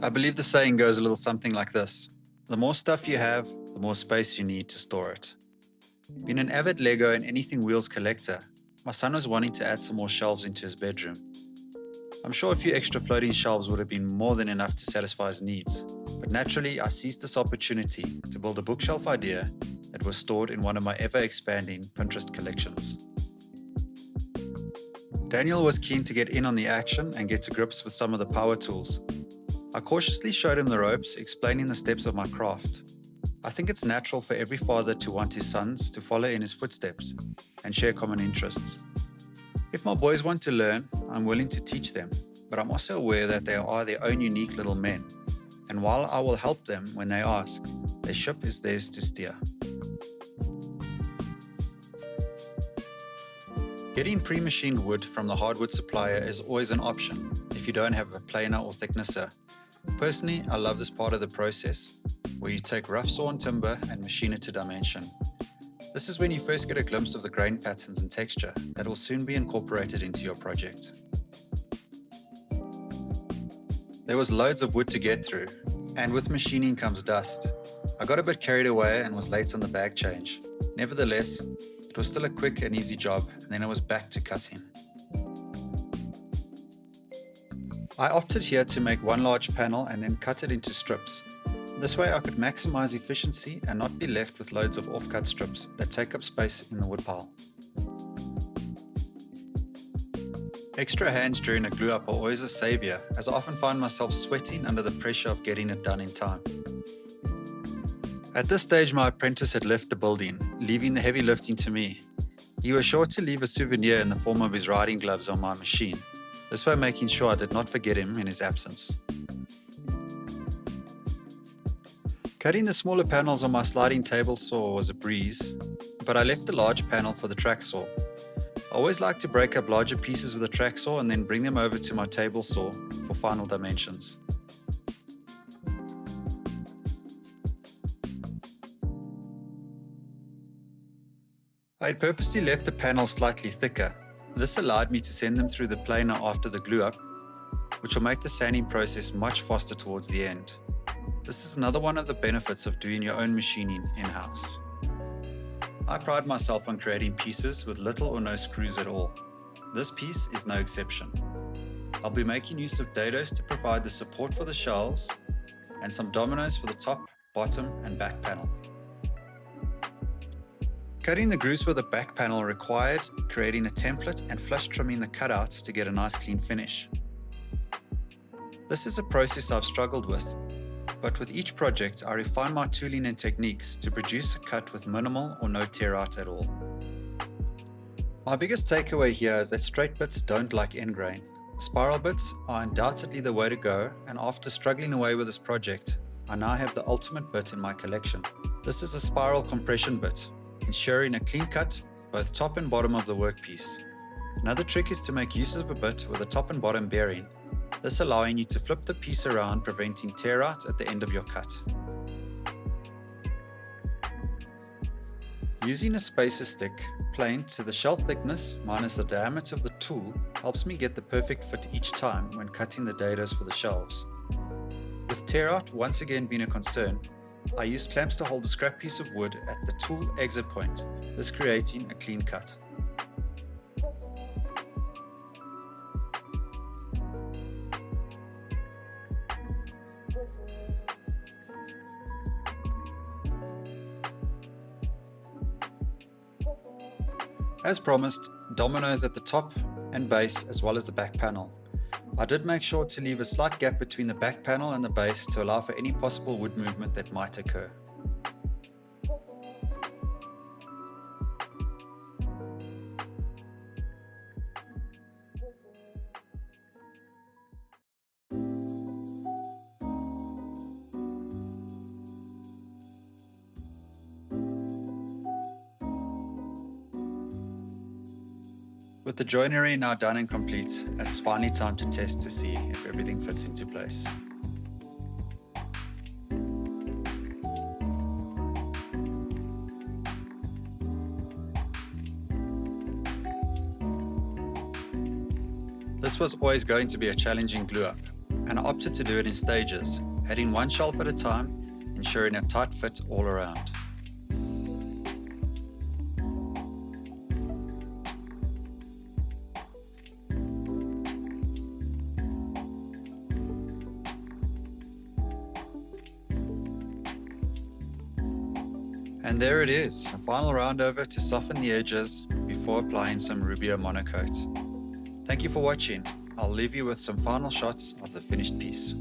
I believe the saying goes a little something like this: the more stuff you have, the more space you need to store it. Being an avid Lego and anything wheels collector, my son was wanting to add some more shelves into his bedroom. I'm sure a few extra floating shelves would have been more than enough to satisfy his needs, but naturally I seized this opportunity to build a bookshelf idea that was stored in one of my ever-expanding Pinterest collections. Daniel was keen to get in on the action and get to grips with some of the power tools. I cautiously showed him the ropes, explaining the steps of my craft. I think it's natural for every father to want his sons to follow in his footsteps and share common interests. If my boys want to learn, I'm willing to teach them, but I'm also aware that they are their own unique little men, and while I will help them when they ask, their ship is theirs to steer. Getting pre-machined wood from the hardwood supplier is always an option if you don't have a planer or thicknesser. Personally, I love this part of the process, where you take rough sawn timber and machine it to dimension. This is when you first get a glimpse of the grain patterns and texture that will soon be incorporated into your project. There was loads of wood to get through, and with machining comes dust. I got a bit carried away and was late on the bag change. Nevertheless, it was still a quick and easy job, and then I was back to cutting. I opted here to make one large panel and then cut it into strips. This way I could maximize efficiency and not be left with loads of off-cut strips that take up space in the woodpile. Extra hands during a glue up are always a savior, as I often find myself sweating under the pressure of getting it done in time. At this stage my apprentice had left the building, leaving the heavy lifting to me. He was sure to leave a souvenir in the form of his riding gloves on my machine, this way making sure I did not forget him in his absence. Cutting the smaller panels on my sliding table saw was a breeze, but I left the large panel for the track saw. I always like to break up larger pieces with a track saw and then bring them over to my table saw for final dimensions. I had purposely left the panels slightly thicker. This allowed me to send them through the planer after the glue up, which will make the sanding process much faster towards the end. This is another one of the benefits of doing your own machining in-house. I pride myself on creating pieces with little or no screws at all. This piece is no exception. I'll be making use of dados to provide the support for the shelves and some dominoes for the top, bottom and back panel. Cutting the grooves for the back panel required creating a template and flush trimming the cutouts to get a nice clean finish. This is a process I've struggled with, but with each project I refine my tooling and techniques to produce a cut with minimal or no tear out at all. My biggest takeaway here is that straight bits don't like end grain. Spiral bits are undoubtedly the way to go, and after struggling away with this project, I now have the ultimate bit in my collection. This is a spiral compression bit, ensuring a clean cut both top and bottom of the workpiece. Another trick is to make use of a bit with a top and bottom bearing, this allowing you to flip the piece around, preventing tear out at the end of your cut. Using a spacer stick planed to the shelf thickness minus the diameter of the tool helps me get the perfect fit each time when cutting the dados for the shelves. With tear out once again being a concern, I used clamps to hold a scrap piece of wood at the tool exit point, thus creating a clean cut. As promised, dominoes at the top and base as well as the back panel. I did make sure to leave a slight gap between the back panel and the base to allow for any possible wood movement that might occur. With the joinery now done and complete, it's finally time to test to see if everything fits into place. This was always going to be a challenging glue up, and I opted to do it in stages, adding one shelf at a time, ensuring a tight fit all around. And there it is, a final round over to soften the edges before applying some Rubio monocoat. Thank you for watching. I'll leave you with some final shots of the finished piece.